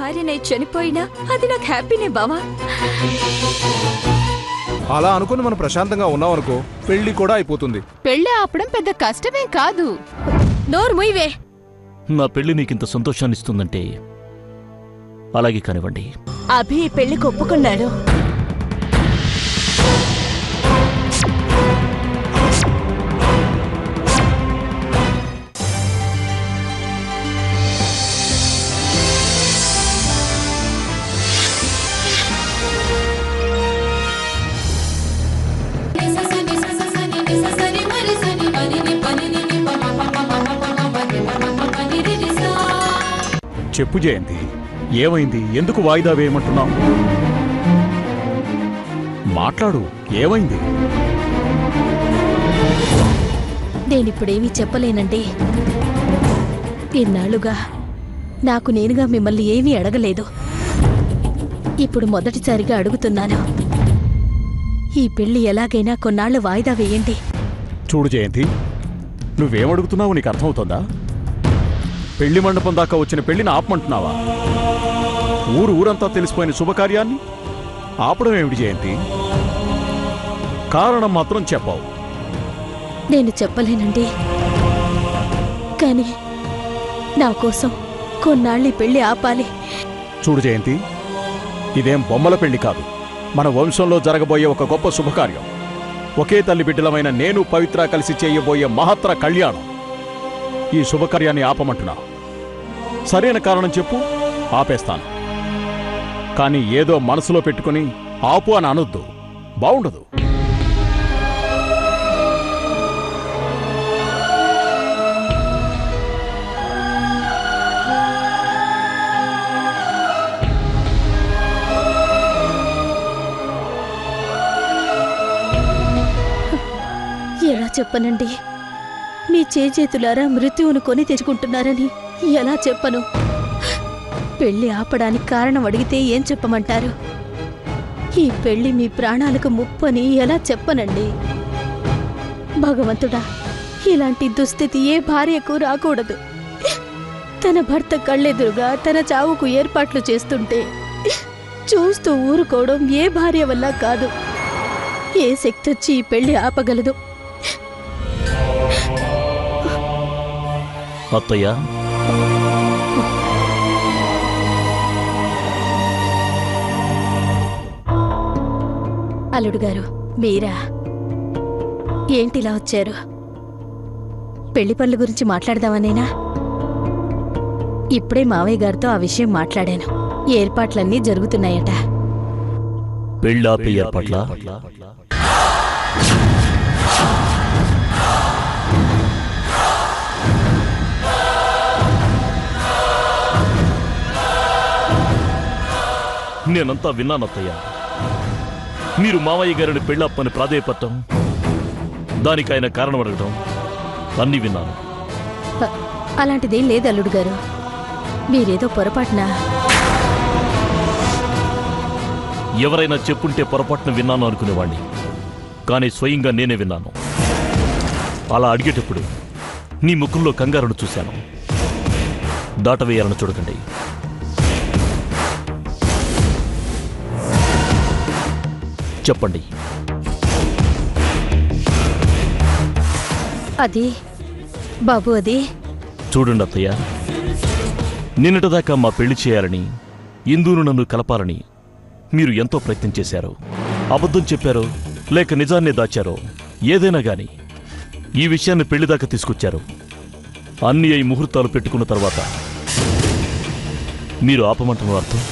భార్యనే చనిపోయినా అది నాకు హ్యాపీనే బావా. అలా అనుకుని మనం ప్రశాంతంగా ఉన్నామనుకో పెళ్లి కూడా అయిపోతుంది. పెళ్లి ఆపడం పెద్ద కష్టమేం కాదు. నోరు ముయ్యవే. నా పెళ్లి నీకింత సంతోషాన్నిస్తుందంటే అలాగే కానివ్వండి. అభి పెళ్లికి ఒప్పుకున్నాడు. చెప్పు జయంతి, ఏమైంది? ఎందుకు వాయిదా వేయమంటున్నావు? మాట్లాడు, ఏమైంది? నేనిప్పుడేమీ చెప్పలేనండి. ఇన్నాళ్లుగా నాకు నేనుగా మిమ్మల్ని ఏమీ అడగలేదు. ఇప్పుడు మొదటిసారిగా అడుగుతున్నాను. ఈ పెళ్లి ఎలాగైనా కొన్నాళ్లు వాయిదా వేయండి. చూడు జయంతి, నువ్వేమడుగుతున్నావు నీకు అర్థమవుతుందా? పెళ్లి మండపం దాకా వచ్చిన పెళ్లిని ఆపమంటున్నావా? ఊరంతా తెలిసిపోయిన శుభకార్యాన్ని ఆపడం ఏమిటి జయంతి? కారణం మాత్రం చెప్పావు. నేను చెప్పలేనండి, కానీ నా కోసం కొన్నాళ్ళి పెళ్లి ఆపాలి. చూడు జయంతి, ఇదేం బొమ్మల పెళ్లి కాదు. మన వంశంలో జరగబోయే ఒక గొప్ప శుభకార్యం. ఒకే తల్లి బిడ్డలమైన నేను పవిత్ర కలిసి చేయబోయే మహత్తర కళ్యాణం. ఈ శుభకార్యాన్ని ఆపమంటున్నా. సరైన కారణం చెప్పు, ఆపేస్తాను. కానీ ఏదో మనసులో పెట్టుకుని ఆపు అని అనొద్దు, బావుండదు. ఎలా చెప్పనండి? మీ చేతులారా మృత్యువును కొని తెచ్చుకుంటున్నారని ఎలా చెప్పను? పెళ్లి ఆపడానికి కారణం అడిగితే ఏం చెప్పమంటారు? ఈ పెళ్లి మీ ప్రాణాలకు ముప్పని ఎలా చెప్పనండి? భగవంతుడా, ఇలాంటి దుస్థితి ఏ భార్యకు రాకూడదు. తన భర్త కళ్ళెదురుగా తన చావుకు ఏర్పాట్లు చేస్తుంటే చూస్తూ ఊరుకోవడం ఏ భార్య వల్ల కాదు. ఏ శక్తి వచ్చి ఈ పెళ్లి ఆపగలదు? అత్తయ్య, అల్లుడు గారు, మీరా? ఏంటిలా వచ్చారు? పెళ్లి పనుల గురించి మాట్లాడదామనేనా? ఇప్పుడే మావయ్య గారితో ఆ విషయం మాట్లాడాను. ఏర్పాట్లన్నీ జరుగుతున్నాయట. పెళ్ళాపే ఏర్పాట్ల? నేనంతా విన్నానత్తయ్య. మీరు మావయ్య గారిని పెళ్ళాపని ప్రాధేయపడటం, దానికి ఆయన కారణం అడగటం అన్నీ విన్నాను. అలాంటిదేం లేదు అల్లుడు గారు. మీరేదో పొరపాటున. ఎవరైనా చెప్పుంటే పొరపాటున విన్నాను అనుకునేవాణ్ణి, కానీ స్వయంగా నేనే విన్నాను. అలా అడిగేటప్పుడు నీ ముఖంలో కంగారును చూశాను. దాటవేయాలని చూడకండి. చెప్పండి. అది బాబు, అది చూడండి అత్తయ్య, నిన్నటిదాకా మా పెళ్లి చేయాలని, ఇందును నన్ను కలపాలని మీరు ఎంతో ప్రయత్నం చేశారు. అబద్ధం చెప్పారో లేక నిజాన్నే దాచారో ఏదైనా గాని ఈ విషయాన్ని పెళ్లిదాకా తీసుకొచ్చారు. అన్ని అయి ముహూర్తాలు పెట్టుకున్న తర్వాత మీరు ఆపమంటున్న అర్థం?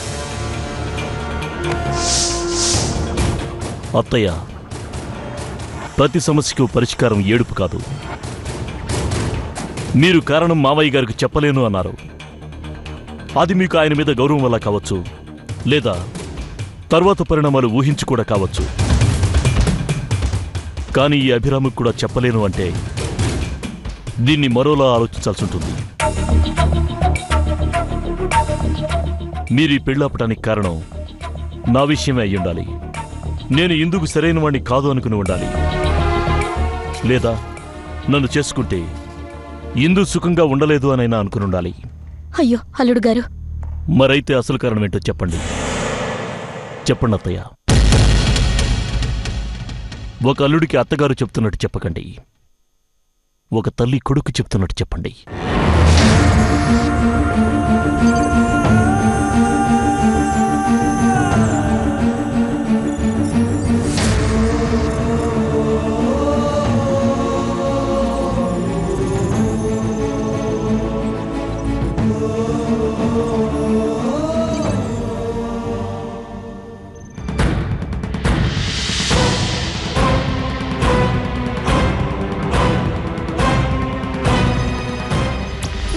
అత్తయ్య, ప్రతి సమస్యకు పరిష్కారం ఏడుపు కాదు. మీరు కారణం మావయ్య గారికి చెప్పలేను అన్నారు. అది మీకు ఆయన మీద గౌరవం వల్ల కావచ్చు, లేదా తర్వాత పరిణామాలు ఊహించి కూడా కావచ్చు. కానీ ఈ అభిరామికి కూడా చెప్పలేను అంటే దీన్ని మరోలా ఆలోచించాల్సి ఉంటుంది. మీరు ఈ పెళ్ళాపటానికి కారణం నా విషయమే అయి ఉండాలి. నేను ఇందుకు సరైన వాణ్ణి కాదు అనుకుని ఉండాలి. లేదా నన్ను చేసుకుంటే ఇందు సుఖంగా ఉండలేదు అనైనా అనుకుని ఉండాలి. అయ్యో అల్లుడు గారు, మరైతే అసలు కారణం ఏంటో చెప్పండి. చెప్పండి అత్తయ్య. ఒక అల్లుడికి అత్తగారు చెప్తున్నట్టు చెప్పకండి. ఒక తల్లి కొడుకు చెప్తున్నట్టు చెప్పండి.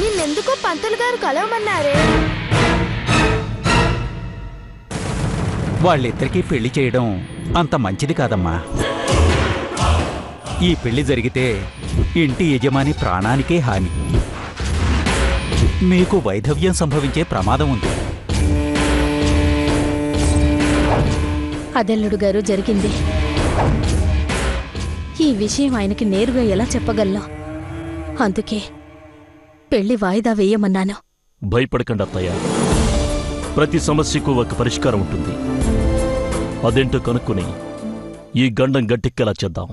నిన్నెందుకో పంతులు గారు కలవమన్నారే. వాళ్ళిద్దరికీ పెళ్లి చేయడం అంత మంచిది కాదమ్మా. ఈ పెళ్లి జరిగితే ఇంటి యజమాని ప్రాణానికే హాని. మీకు వైధవ్యం సంభవించే ప్రమాదం ఉంది. అదెల్లుడు గారు జరిగింది. ఈ విషయం ఆయనకి నేరుగా ఎలా చెప్పగలను? అందుకే పెళ్లి వాయిదా వేయమన్నాను. భయపడకండి అత్తయ్య. ప్రతి సమస్యకు ఒక పరిష్కారం ఉంటుంది. అదేంటో కనుక్కుని ఈ గండం గట్టెక్కేలా చేద్దాం.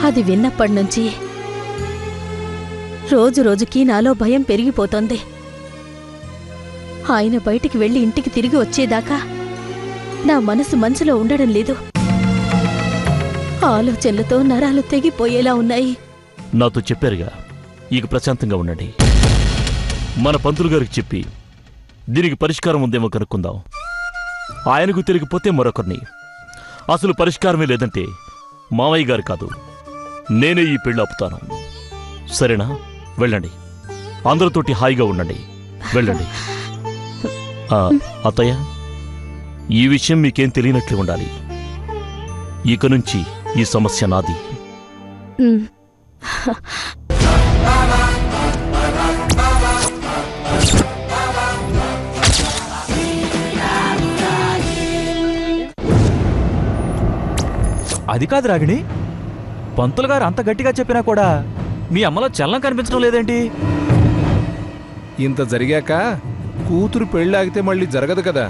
అది విన్నప్పటినుంచి రోజు రోజుకి నాలో భయం పెరిగిపోతోంది. ఆయన బయటికి వెళ్లి ఇంటికి తిరిగి వచ్చేదాకా నా మనసు మనసులో ఉండడం లేదు. ఆలోచనలతో నరాలు తెగిపోయేలా ఉన్నాయి. నాతో చెప్పారుగా, ఇక ప్రశాంతంగా ఉండండి. మన పంతులు గారికి చెప్పి దీనికి పరిష్కారం ఉందేమో కనుక్కుందాం. ఆయనకు తిరిగిపోతే మరొకరిని. అసలు పరిష్కారమే లేదంటే మావయ్య గారు కాదు, నేనే ఈ పెళ్లి ఆపుతాను. సరేనా? వెళ్ళండి. అందరితోటి హాయిగా ఉండండి. వెళ్ళండి. అత్తయ్య, ఈ విషయం మీకేం తెలియనట్లు ఉండాలి. ఇక నుంచి ఈ సమస్య నాది. అది కాదు రాగిణి, పంతులు గారు అంత గట్టిగా చెప్పినా కూడా మీ అమ్మలో చలనం కనిపించడం లేదేంటి? ఇంత జరిగాక కూతురు పెళ్ళి ఆగితే మళ్ళీ జరగదు కదా.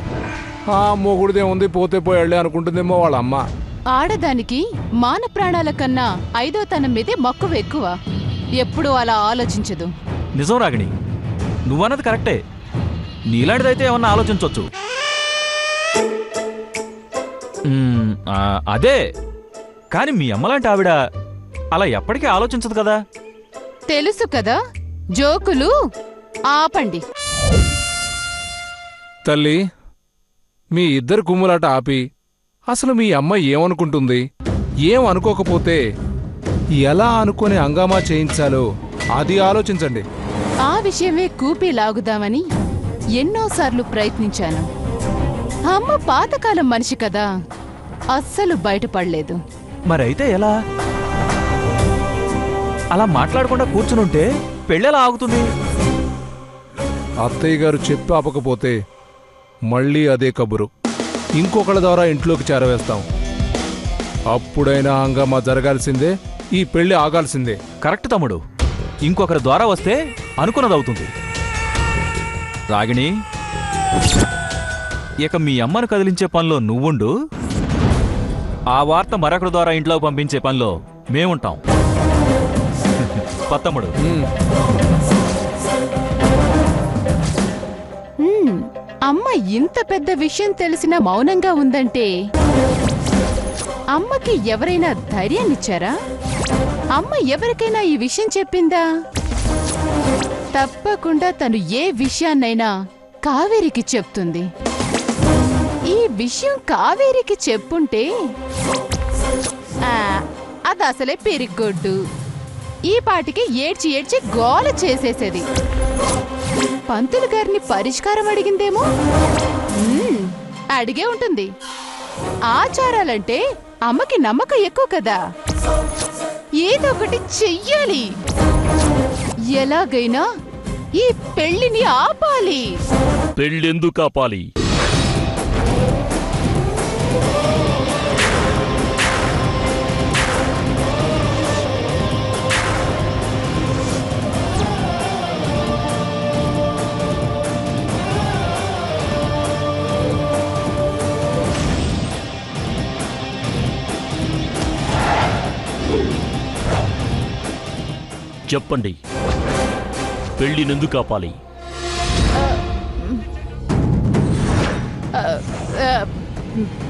ఆ మొగుడిదే ఉంది, పోతే పోయాళ్లే అనుకుంటుందేమో వాళ్ళ అమ్మ. ఆడదానికి మాన ప్రాణాల కన్నా ఐదో తనం మీదే మక్కువ ఎక్కువ. ఎప్పుడూ అలా ఆలోచించదు. నిజం రాగిణి, నువ్వన్నది కరెక్టే. నీలాంటిదైతే ఏమన్నా ఆలోచించవచ్చు. అదే, కాని మీ అమ్మలాంటి ఆవిడ అలా ఎప్పటికీ ఆలోచించదు కదా. తెలుసు కదా, జోకులు ఆపండి. తల్లి, మీ ఇద్దరు కుమ్ములాట ఆపి అసలు మీ అమ్మ ఏమనుకుంటుంది, ఏం అనుకోకపోతే ఎలా అనుకుని హంగామా చేయించాలో అది ఆలోచించండి. ఆ విషయమే కూపి లాగుదామని ఎన్నోసార్లు ప్రయత్నించాను. అమ్మ పాతకాలం మనిషి కదా, అస్సలు బయటపడలేదు. మరైతే ఎలా? అలా మాట్లాడకుండా కూర్చునుంటే పెళ్ళెలా ఆగుతుంది? అత్తయ్య గారు చెప్పి ఆపకపోతే మళ్ళీ అదే కబురు ఇంకొకళ్ళ ద్వారా ఇంట్లోకి చేరవేస్తాం. అప్పుడైనా హంగామా జరగాల్సిందే, ఈ పెళ్లి ఆగాల్సిందే. కరెక్ట్ తమ్ముడు, ఇంకొకరి ద్వారా వస్తే అనుకున్నదవుతుంది. రాగిణి, ఇక మీ అమ్మను కదిలించే పనిలో నువ్వుండు, ఆ వార్త మరొకరి ద్వారా ఇంట్లోకి పంపించే పనిలో మేముంటాం. పత్తమ్ముడు. అమ్మ ఇంత పెద్ద విషయం తెలిసినా మౌనంగా ఉందంటే అమ్మకి ఎవరైనా ధైర్యాన్నిచ్చారా? అమ్మ ఎవరికైనా ఈ విషయం చెప్పిందా? తప్పకుండా తను ఏ విషయాన్నైనా కావేరికి చెప్తుంది. ఈ విషయం కావేరికి చెప్పుంటే అది అసలే పెరిగొడ్డు. ఈ పాటికి ఏడ్చి ఏడ్చి గోల చేసేసేది. పంతులు గారిని పరిష్కారం అడిగిందేమో. అడిగే ఉంటుంది. ఆచారాలంటే అమ్మకి నమ్మకం ఎక్కువ కదా, ఏదో ఒకటి చెయ్యాలి. ఎలాగైనా ఈ పెళ్లిని ఆపాలి. పెళ్ళెందుకు ఆపాలి? చెప్పండి, పెళ్లినెందుకు ఆపాలి?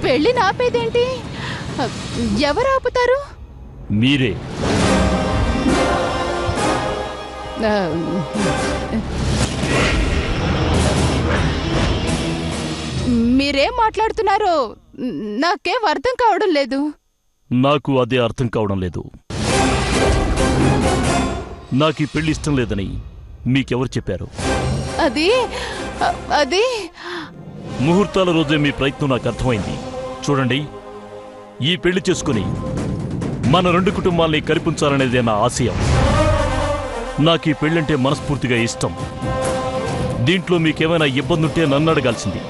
పెళ్లి నాపేదేంటి? ఎవరు ఆపుతారు? మీరే. ఆ, మీరేం మాట్లాడుతున్నారో నాకేం అర్థం కావడం లేదు. నాకు అదే అర్థం కావడం లేదు. నాకు ఈ పెళ్లి ఇష్టం లేదని మీకెవరు చెప్పారు? అది అది ముహూర్తాల రోజే మీ ప్రయత్నం నాకు అర్థమైంది. చూడండి, ఈ పెళ్లి చేసుకుని మన రెండు కుటుంబాల్ని కల్పించాలనేదే నా ఆశయం. నాకు ఈ పెళ్ళంటే మనస్ఫూర్తిగా ఇష్టం. దీంట్లో మీకేమైనా ఇబ్బందుంటే నన్ను అడగాల్సింది,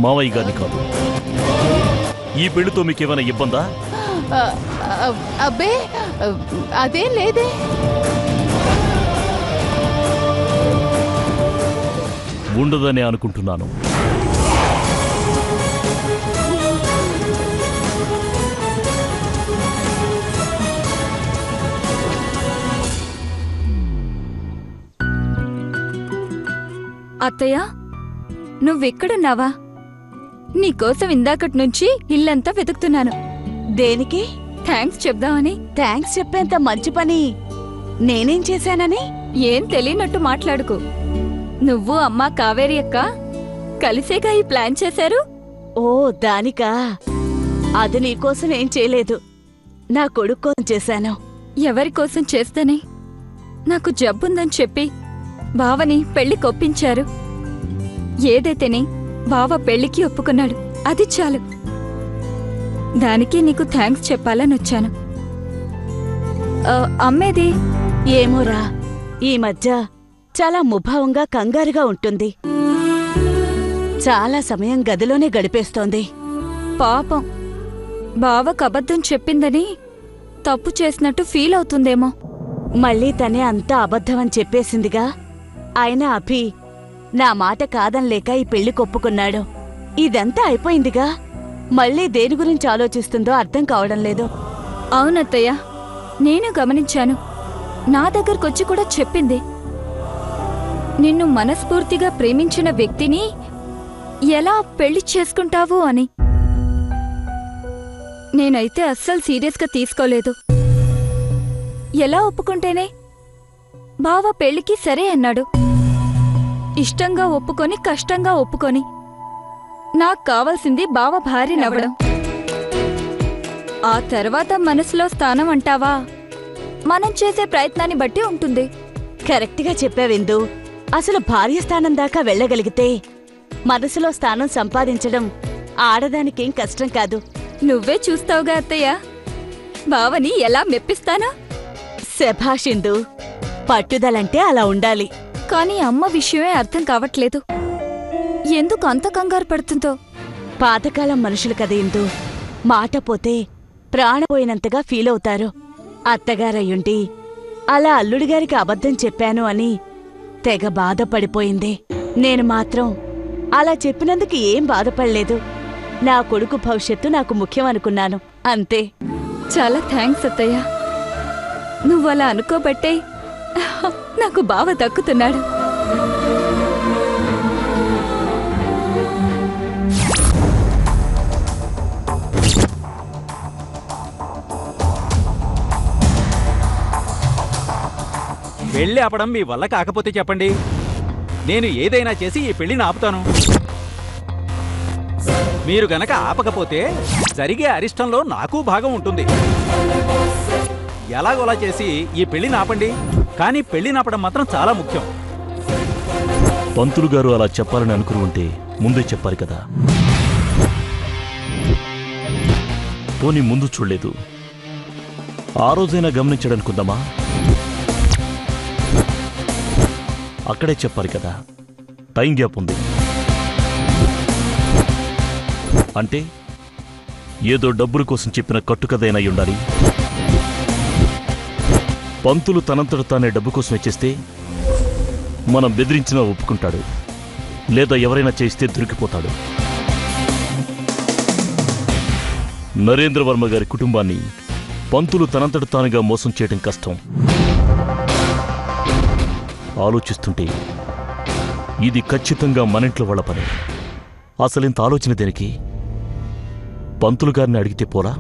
మావయ్య గారిని కాదు. ఈ పెళ్లితో మీకేమైనా ఇబ్బందా? అబ్బే, అదేం లేదే. ఉండదనే అనుకుంటున్నాను. అత్తయ్య, నువ్వెక్కడున్నావా? నీకోసం ఇందాకటి నుంచి ఇల్లంతా వెతుకుతున్నాను. దేనికి? థ్యాంక్స్ చెప్దామని. థ్యాంక్స్ చెప్పేంత మంచి పని నేనేం చేశానని? ఏం తెలియనట్టు మాట్లాడుకో. నువ్వు అమ్మా కావేరి అక్క కలిసేగా ఈ ప్లాన్ చేశారు. ఓ దానికా? అది నీకోసం ఏం చేయలేదు, నా కొడుకు కోసం చేశాను. ఎవరికోసం చేస్తేనే? నాకు జబ్బుందని చెప్పి బావని పెళ్లి కొప్పించారు. ఏదైతేనే బావ పెళ్లికి ఒప్పుకున్నాడు, అది చాలు. దానికి నీకు థ్యాంక్స్ చెప్పాలని వచ్చాను. అమ్మేది? ఏమోరా, ఈ మధ్య చాలా ముభావంగా కంగారుగా ఉంటుంది. చాలా సమయం గదిలోనే గడిపేస్తోంది. పాపం, బావకు అబద్ధం చెప్పిందని తప్పు చేసినట్టు ఫీల్ అవుతుందేమో. మళ్ళీ తనే అంతా అబద్ధమని చెప్పేసిందిగా. అయినా అభి నా మాట కాదనలేక ఈ పెళ్లి కొప్పుకున్నాడు. ఇదంతా అయిపోయిందిగా. మళ్ళీ దేని గురించి ఆలోచిస్తుందో అర్థం కావడం లేదు. అవునత్తయ్య, నేను గమనించాను. నా దగ్గరకొచ్చి కూడా చెప్పింది. నిన్ను మనస్ఫూర్తిగా ప్రేమించిన వ్యక్తిని ఎలా పెళ్లి చేసుకుంటావు అని. నేనైతే అస్సలు సీరియస్గా తీసుకోలేదు. ఎలా ఒప్పుకుంటేనే? బావ పెళ్లికి సరే అన్నాడు. ఇష్టంగా ఒప్పుకొని కష్టంగా ఒప్పుకొని. నాకు కావాల్సింది బావ భార్యనవ్వడం. ఆ తర్వాత మనసులో స్థానం అంటావా? మనం చేసే ప్రయత్నాన్ని బట్టి ఉంటుంది. కరెక్ట్గా చెప్పావిందు. అసలు భార్య స్థానం దాకా వెళ్ళగలిగితే మనసులో స్థానం సంపాదించడం ఆడదానికేం కష్టం కాదు. నువ్వే చూస్తావుగా అత్తయ్య, బావని ఎలా మెప్పిస్తానా? శభాషిందు, పట్టుదలంటే అలా ఉండాలి. కానీ అమ్మ విషయమే అర్థం కావట్లేదు. ఎందుకు అంత కంగారు పడుతుందో? పాతకాలం మనుషులు కదా ఇందు, మాట పోతే ప్రాణపోయినంతగా ఫీలవుతారు. అత్తగారయ్యుండి అలా అల్లుడిగారికి అబద్ధం చెప్పాను అని తెగ బాధపడిపోయింది. నేను మాత్రం అలా చెప్పినందుకు ఏం బాధపడలేదు. నా కొడుకు భవిష్యత్తు నాకు ముఖ్యమనుకున్నాను, అంతే. చాలా థ్యాంక్స్ అత్తయ్య. నువ్వలా అనుకోబట్టే నాకు బావ దక్కుతున్నాడు. పెళ్లి ఆపడం మీ వల్ల కాకపోతే చెప్పండి, నేను ఏదైనా చేసి ఈ పెళ్లిని ఆపుతాను. మీరు గనక ఆపకపోతే జరిగే అరిష్టంలో నాకు భాగం ఉంటుంది. ఎలాగోలా చేసి ఈ పెళ్లిని ఆపండి, కానీ పెళ్లిని ఆపడం మాత్రం చాలా ముఖ్యం. పంతులు గారు అలా చెప్పాలని అనుకుని ఉంటే ముందే చెప్పాలి కదా. పోనీ ముందు చూడలేదు, ఆ రోజైనా గమనించడనుకుందామా? అక్కడే చెప్పాలి కదా. టైం గ్యాప్ ఉంది అంటే ఏదో డబ్బుల కోసం చెప్పిన కట్టుకథైనా ఉండాలి. పంతులు తనంతట తానే డబ్బు కోసం ఇచ్చేస్తే మనం బెదిరించినా ఒప్పుకుంటాడు, లేదా ఎవరైనా చేస్తే దొరికిపోతాడు. నరేంద్రవర్మ గారి కుటుంబాన్ని పంతులు తనంతట తానుగా మోసం చేయడం కష్టం. ఆలోచిస్తుంటే ఇది ఖచ్చితంగా మనింట్లో వాళ్ళ పని. అసలింత ఆలోచన దేనికి? పంతులు గారిని అడిగితే పోరా?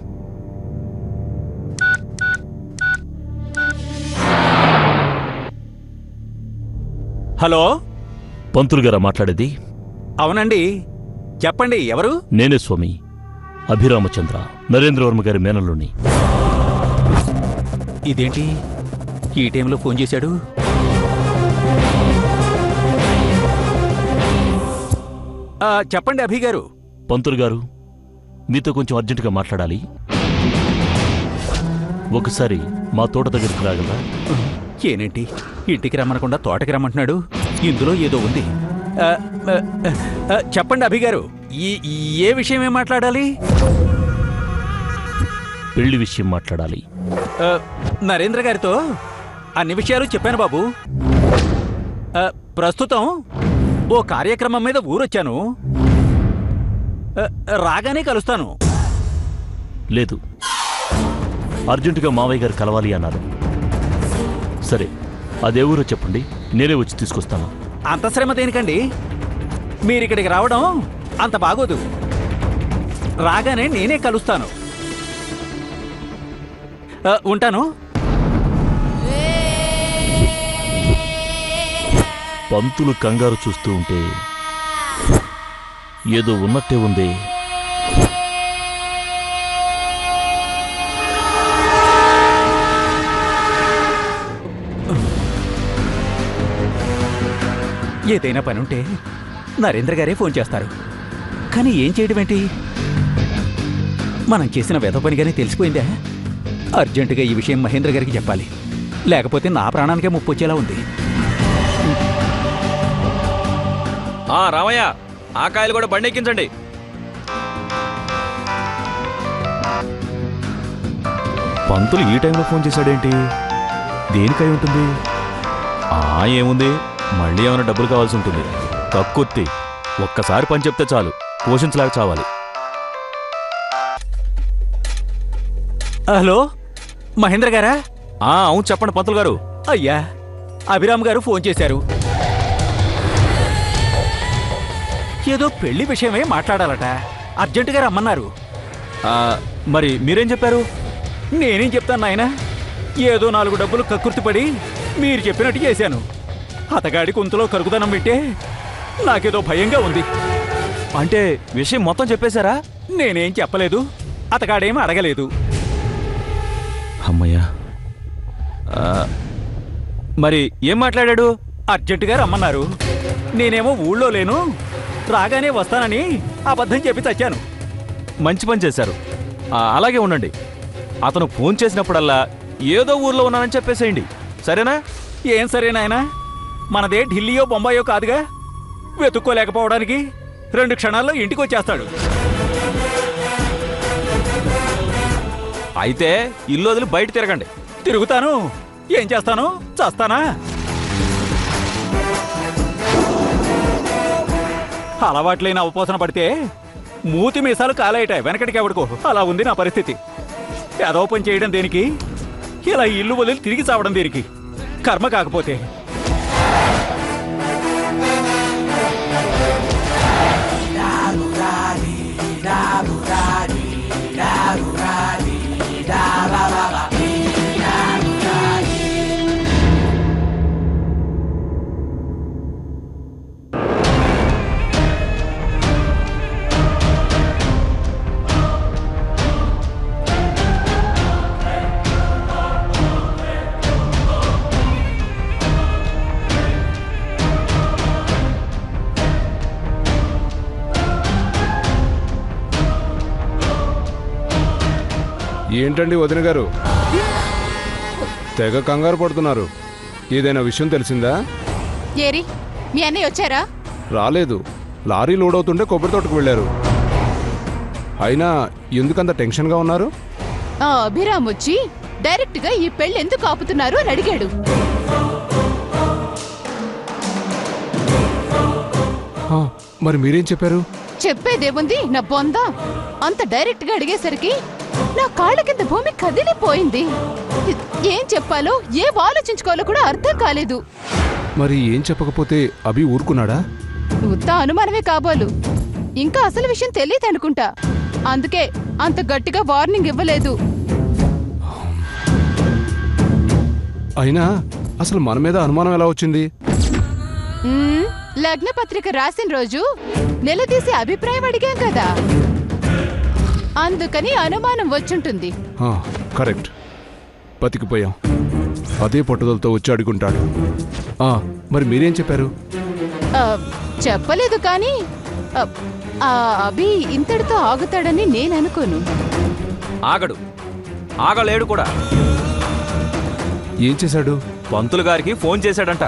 హలో, పంతులు గారా మాట్లాడేది? అవునండి, చెప్పండి. ఎవరు? నేనే స్వామి, అభిరామచంద్ర, నరేంద్రవర్మ గారి మేనల్లుని. ఇదేంటి ఈ టైంలో ఫోన్ చేశాడు? చెప్పండి అభి గారు. పంతులు గారు, మీతో కొంచెం అర్జెంటుగా మాట్లాడాలి. ఒకసారి మా తోట దగ్గరికి రాగలరా? ఏనేంటి ఇంటికి రమ్మనకుండా తోటకి రమ్మంటున్నాడు? ఇందులో ఏదో ఉంది. చెప్పండి అభి గారు, ఏ విషయమే మాట్లాడాలి? పెళ్లి విషయం మాట్లాడాలి. నరేంద్ర గారితో అన్ని విషయాలు చెప్పాను బాబు. ప్రస్తుతం ఓ కార్యక్రమం మీద ఊరొచ్చాను. రాగానే కలుస్తాను. లేదు, అర్జెంటుగా మావయ్య గారు కలవాలి అన్నారు. సరే, అదే ఊరో చెప్పండి, నేనే వచ్చి తీసుకొస్తాను. అంత శ్రమ దేనికండి? మీరిక్కడికి రావడం అంత బాగోదు. రాగానే నేనే కలుస్తాను. ఉంటాను. పంతులు కంగారు చూస్తూ ఉంటే ఏదో ఉన్నట్టే ఉంది. ఏదైనా పనుంటే నరేంద్ర గారే ఫోన్ చేస్తారు. కానీ ఏం చేయడం ఏంటి? మనం చేసిన వెధ పనిగానే తెలిసిపోయిందా? అర్జెంటుగా ఈ విషయం మహేంద్ర గారికి చెప్పాలి, లేకపోతే నా ప్రాణానికే ముప్పు వచ్చేలా ఉంది. రామయ్య, ఆ కాయలు కూడా బండెక్కించండి. పంతులు ఈ టైంలో ఫోన్ చేశాడేంటి? దేనికై ఉంటుంది? ఏముంది, మళ్ళీ ఏమైనా డబ్బులు కావాల్సి ఉంటుంది. కక్కుర్తి, ఒక్కసారి పని చెప్తే చాలు, పోషించలేక చావాలి. హలో, మహేంద్ర గారా? అవును, చెప్పండి పంతులు గారు. అయ్యా, అభిరామ్ గారు ఫోన్ చేశారు. ఏదో పెళ్లి విషయమే మాట్లాడాలట, అర్జెంటుగా రమ్మన్నారు. మరి మీరేం చెప్పారు? నేనేం చెప్తాను నాయన, ఏదో 4 డబ్బులు కక్కుర్తిపడి మీరు చెప్పినట్టు చేశాను. అతగాడి కుంతలో కరుకుదనం పెట్టే నాకేదో భయంగా ఉంది. అంటే విషయం మొత్తం చెప్పేశారా? నేనేం చెప్పలేదు, అతగాడేం అడగలేదు. అమ్మయ్యా. మరి ఏం మాట్లాడాడు? అర్జెంటుగా రమ్మన్నారు. నేనేమో ఊళ్ళో లేను, రాగానే వస్తానని అబద్ధం చెప్పి చచ్చాను. మంచి పని చేశారు. అలాగే ఉండండి. అతను ఫోన్ చేసినప్పుడల్లా ఏదో ఊర్లో ఉన్నానని చెప్పేసేయండి, సరేనా? ఏం సరేనాయనా, మనదే ఢిల్లీయో బొంబాయో కాదుగా, వెతుక్కోలేకపోవడానికి 2 క్షణాల్లో ఇంటికి వచ్చేస్తాడు. అయితే ఇల్లు వదిలి బయట తిరగండి. తిరుగుతాను, ఏం చేస్తాను, చస్తానా? అలవాట్లేని అవపోసన పడితే మూతి మీసాలు కాలేయట వెనకటికి ఎవడుకో, అలా ఉంది నా పరిస్థితి. ఏదో పని చేయడం దేనికి, ఇలా ఇల్లు వదిలి తిరిగి చావడం దేనికి? కర్మ కాకపోతే. ఏంటండి వదిన గారు, తెగ కంగారు పడుతున్నారు? ఏదైనా విషయం తెలిసిందా? ఏరి, మీ అన్నయ్య వచ్చారా? రాలేదు, లారీ లోడ్ అవుతుంటే కొబ్బరి తోటకు వెళ్ళారు. అయినా ఎందుకంత టెన్షన్గా ఉన్నారు? అభిరామ్ వచ్చి డైరెక్ట్ గా ఈ పెళ్లి ఎందుకు ఆపుతున్నారు అని అడిగాడు. మరి మీరేం చెప్పారు? చెప్పేదేముంది నా బొంద, అంత డైరెక్ట్ గా అడిగేసరికి నా కాళ్ళ కింద భూమి కదిలిపోయింది. ఏం చెప్పాలో, ఏం ఆలోచించుకోవాలో కూడా అర్థం కాలేదు. మరి ఏం చెప్పకపోతే అభి ఊరుకున్నాడా? ఉత్త అనుమానమే కాబోలు. ఇంకా అసలు విషయం తెలియదు అనుకుంటా. అందుకే అంత గట్టిగా వార్నింగ్ ఇవ్వలేదు. అయినా అసలు మన మీద అనుమానం ఎలా వచ్చింది? లగ్న పత్రిక రాసిన రోజు నిలదీసి అభిప్రాయం అడిగాం కదా, అందుకని అనుమానం వచ్చుంటుంది. కరెక్ట్, బతికిపోయాం. అదే పట్టుదలతో వచ్చి అడుగుంటాడు. మరి మీరేం చెప్పారు? చెప్పలేదు కానీ అభి ఇంతటితో ఆగుతాడని నేను అనుకోను. ఆగలేడు కూడా. ఏం చేశాడు? పంతులు గారికి ఫోన్ చేశాడంట.